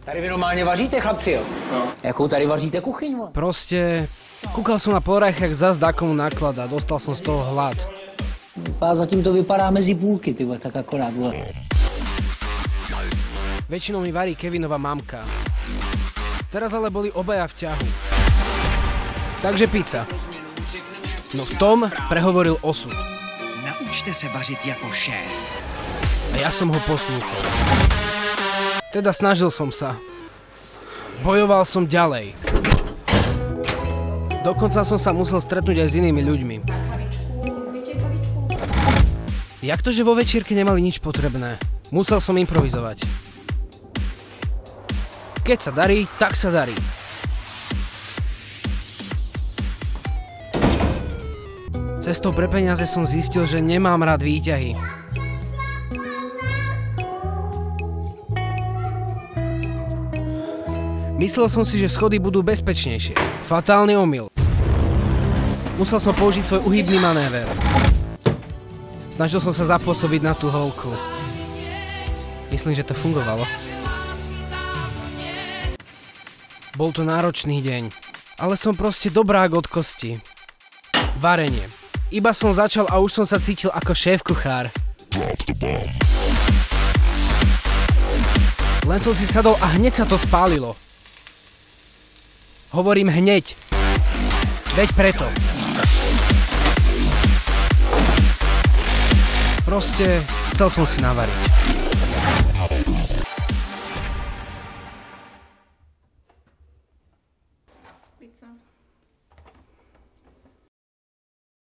Tady vy normálně vaříte, chlapci, jo? No. Jakou tady vaříte kuchyň, vole? Proste, kúkal som na Porajchách zas dakomu naklada, dostal som z toho hlad. A zatím to vypadá mezi půlky, ty vole, tak akorát, vole. Väčšinou mi varí Kevinova mamka. Teraz ale boli obaja v ťahu. Takže pizza. No v tom prehovoril osud. Naučte se vařit jako šéf. A ja som ho poslúchol. Teda snažil som sa. Bojoval som ďalej. Dokonca som sa musel stretnúť aj s inými ľuďmi. Jak to, že vo večierke nemali nič potrebné? Musel som improvizovať. Keď sa darí, tak sa darí. Cestou pre peniaze som zistil, že nemám rád výťahy. Myslel som si, že schody budú bezpečnejšie. Fatálny omyl. Musel som použiť svoj uhybný manéver. Snažil som sa zapôsobiť na tú holku. Myslím, že to fungovalo. Bol to náročný deň, ale som proste dobrák od kosti. Varenie. Iba som začal a už som sa cítil ako šéf-kuchár. Len som si sadol a hneď sa to spálilo. Hovorím hneď. Veď preto. Proste chcel som si navariť.